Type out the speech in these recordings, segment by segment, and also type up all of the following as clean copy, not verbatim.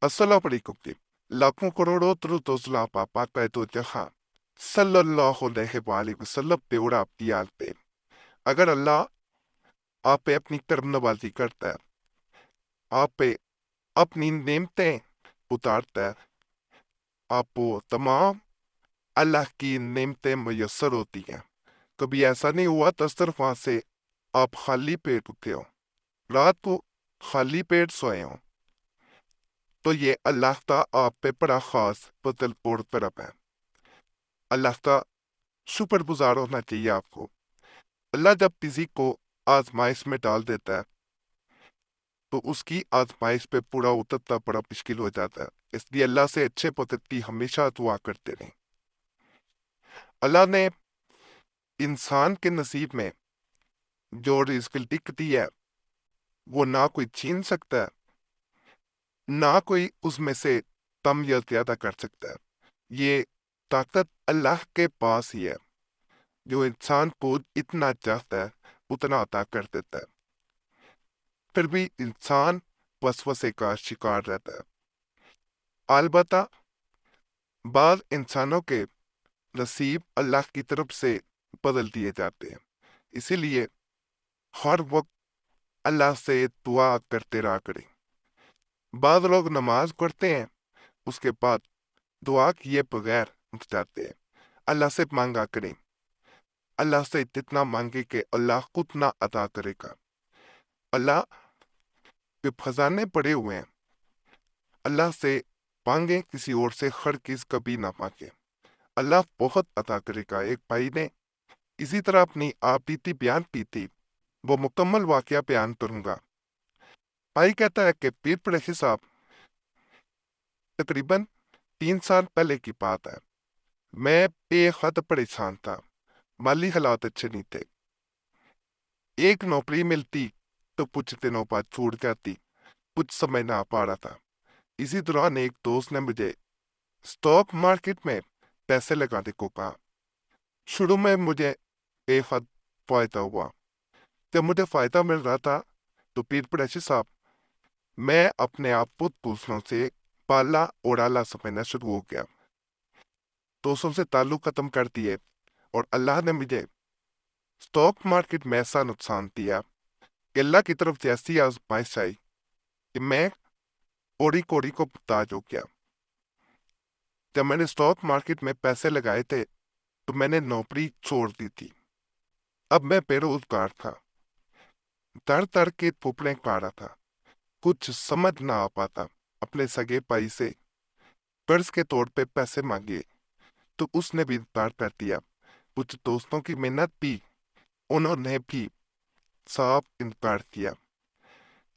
Assalamu alaikum team. लाखों करोड़ों तरह पापा का तो जहां सल्लल्लाहु अलैहि वसल्लम पे और आपकी आल पे अगर अल्लाह आप पे अपनी करम नवाजी करता है, आप पे अपनी नेमतें उतारता है, आपको तमाम अल्लाह की नेमतें मुयस्सर होती हैं। कभी ऐसा नहीं हुआ दस्तरखां से आप खाली पेट उठे हो, रात को खाली पेट सोए हो, तो ये अल्लाह का आप पे बड़ा खास फजल और करम है। अल्लाह का शुक्रगुजार होना चाहिए आपको। अल्लाह जब किसी को आजमाइश में डाल देता है तो उसकी आजमाइश पे पूरा उतरना बड़ा मुश्किल हो जाता है। इसलिए अल्लाह से अच्छे पदर की हमेशा दुआ करते रहें। अल्लाह ने इंसान के नसीब में जो रिज़्क लिख दी है वो ना कोई छीन सकता है, ना कोई उसमें से कम या ज्यादा कर सकता है। ये ताकत अल्लाह के पास ही है, जो इंसान को इतना चाहता है उतना अता कर देता है। फिर भी इंसान वसवसे का शिकार रहता है। अलबत्ता बाद इंसानों के नसीब अल्लाह की तरफ से बदल दिए जाते हैं। इसीलिए हर वक्त अल्लाह से दुआ करते रहा करें। बाद लोग नमाज पढ़ते हैं, उसके बाद दुआ किए बगैर उठ जाते हैं। अल्लाह से मांगा करें, अल्लाह से जितना मांगे कि अल्लाह खुद ना अता करेगा। अल्लाह के खजाने पड़े हुए हैं, अल्लाह से मांगे, किसी और से हर किस कभी ना मांगे, अल्लाह बहुत अता करेगा। एक भाई ने इसी तरह अपनी आप बीती बयान की थी, वो मुकम्मल वाकया बयान करूंगा। भाई कहता है कि पीर पड़ेसी साहब, तकरीबन 3 साल पहले की बात है। मैं बेहद परेशान था, माली हालात अच्छे नहीं थे। एक नौकरी मिलती तो कुछ दिनों बाद छूट जाती, कुछ समय ना पा रहा था। इसी दौरान एक दोस्त ने मुझे स्टॉक मार्केट में पैसे लगाने को कहा। शुरू में मुझे बेहद फायदा हुआ। जब मुझे फायदा मिल रहा था तो पीर पड़ेसी साहब, मैं अपने आप को दूसरों से पाला और आला समझना शुरू हो गया। दोस्तों से ताल्लुक खत्म कर दिए और अल्लाह ने मुझे स्टॉक मार्केट में ऐसा नुकसान दिया कि अल्लाह की तरफ से ऐसी आजमाइश आई कि मैं कोड़ी कोड़ी को मुहताज हो गया। जब मैंने स्टॉक मार्केट में पैसे लगाए थे तो मैंने नौकरी छोड़ दी थी। अब मैं बेरोजगार था, दर दर के फूफड़े पा रहा था, कुछ समझ ना आ पाता। अपने सगे भाई से कर्ज के तौर पे पैसे मांगे तो उसने भी इनकार कर दिया। कुछ दोस्तों की मेहनत भी उन्होंने भी साफ इनकार किया।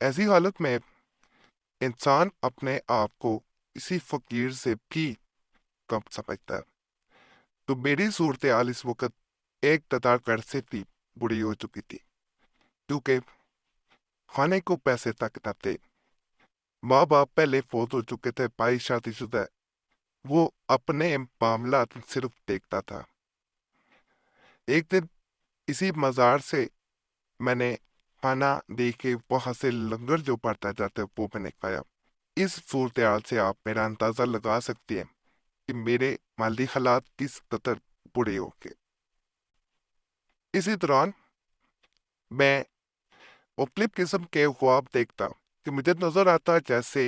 ऐसी हालत में इंसान अपने आप को इसी फकीर से भी कम समझता है। तो मेरी सूरत हाल इस वक्त एक तदार कर से भी बुरी हो चुकी थी, क्योंकि खाने को पैसे तक न थे। माँ बाप पहले फौत हो चुके थे, भाई शादीशुदा है, वो अपने मामला सिर्फ देखता था। एक दिन इसी मजार से मैंने खाना दे के वहां से लंगर जो पड़ता जाता है वो मैंने खाया। इस सूरत हाल से आप मेरा अंदाजा लगा सकते हैं कि मेरे माली हालात किस कदर बुरे हो गए। इसी दौरान मैं मुख्तलिफ किस्म के ख्वाब देखता कि मुझे नजर आता जैसे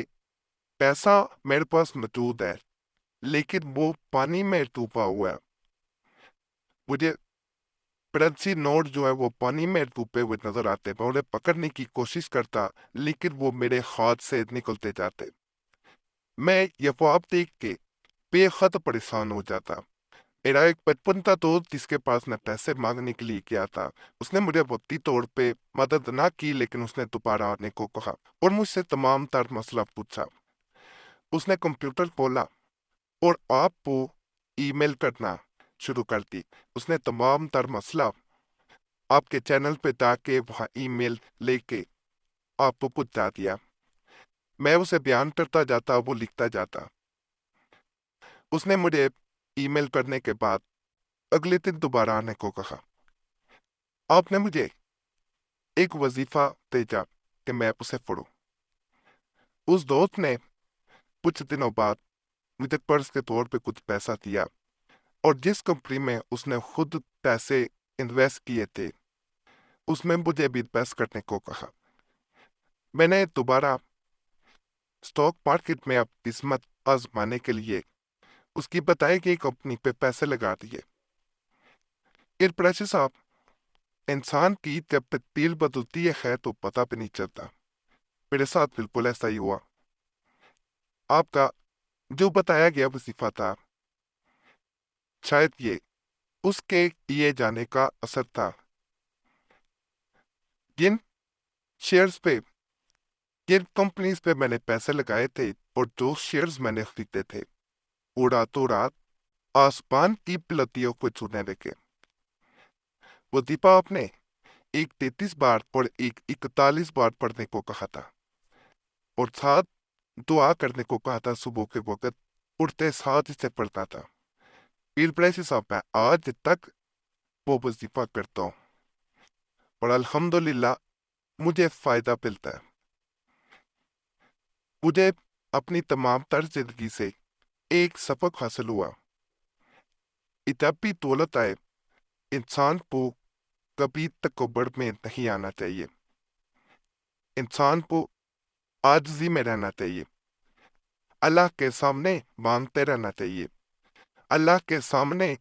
पैसा मेरे पास मौजूद है, लेकिन वो पानी में डूबा हुआ है। मुझे करेंसी नोट जो है वो पानी में डूबे हुए नजर आते। मैं उन्हें पकड़ने की कोशिश करता, लेकिन वो मेरे हाथ से निकलते जाते। मैं ये ख्वाब देख के बेहद परेशान हो जाता। मेरा एक बचपन का दोस्त जिसके पास मैं पैसे मांगने के लिए गया था, उसने मुझे वक्ती तौर पे मदद ना की, लेकिन उसने दोबारा आने को कहा और मुझसे तमाम तर मसला पूछा। उसने कंप्यूटर खोला और आपको ईमेल करना शुरू कर दी। उसने तमाम तर मसला आपके चैनल पे जाके वहाँ ईमेल लेके आपको पहुंचा दिया। मैं उसे बयान करता जाता, वो लिखता जाता। उसने मुझे ईमेल करने के बाद अगले दिन दोबारा आने को कहा। आपने मुझे एक वजीफा भेजा कि मैं उसे पढ़ूं। उस दोस्त ने कुछ दिनों बाद मुझे कर्ज के तौर पे कुछ पैसा दिया और जिस कंपनी में उसने खुद पैसे इन्वेस्ट किए थे उसमें मुझे भी इन्वेस्ट करने को कहा। मैंने दोबारा स्टॉक मार्केट में अब किस्मत आजमाने के लिए उसकी बताई गई कंपनी पे पैसे लगा दिए। फिर प्रेषित साहब, इंसान की जब तकदीर बदलती है तो पता भी नहीं चलता। मेरे साथ बिल्कुल ऐसा ही हुआ। आपका जो बताया गया वजीफा था, शायद ये उसके किए जाने का असर था। जिन शेयर्स पे, जिन कंपनीज पे मैंने पैसे लगाए थे और जो शेयर्स मैंने खरीदे थे, वो रातों रात आसमान की बुलंदियों को छूने लगे। वजीफा आपने एक 33 बार और एक 41 बार पढ़ने को कहा था और साथ दुआ करने को कहा था। सुबह के वक्त उठते साथ इसे पढ़ता था। पीर प्रेसी साहब, मैं आज तक वो वजीफा करता हूँ और अल्हम्दुलिल्लाह मुझे फायदा मिलता है। मुझे अपनी तमाम तर जिंदगी से एक सबक हासिल हुआ। जब भी दौलत आए, इंसान को कभी तकब्बुर में नहीं आना चाहिए। इंसान को आजिज़ी में रहना चाहिए। अल्लाह के सामने मांगते रहना चाहिए। अल्लाह के सामने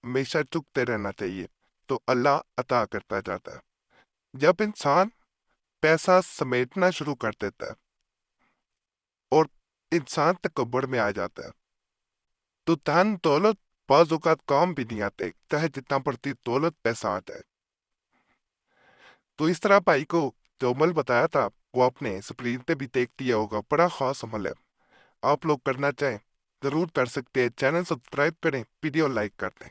हमेशा झुकते रहना चाहिए, तो अल्लाह अता करता जाता है। जब इंसान पैसा समेटना शुरू कर देता है और इंसान तकब्बुर में आ जाता है, तो धन दौलत बाज़ औक़ात काम भी नहीं आते, चाहे जितना बढ़ती दौलत पैसा आ जाए। तो इस तरह भाई को जो अमल बताया था वो आपने स्क्रीन पे भी देख लिया होगा। बड़ा खास अमल है। आप लोग करना चाहें जरूर कर सकते हैं। चैनल सब्सक्राइब करें, वीडियो लाइक कर दें।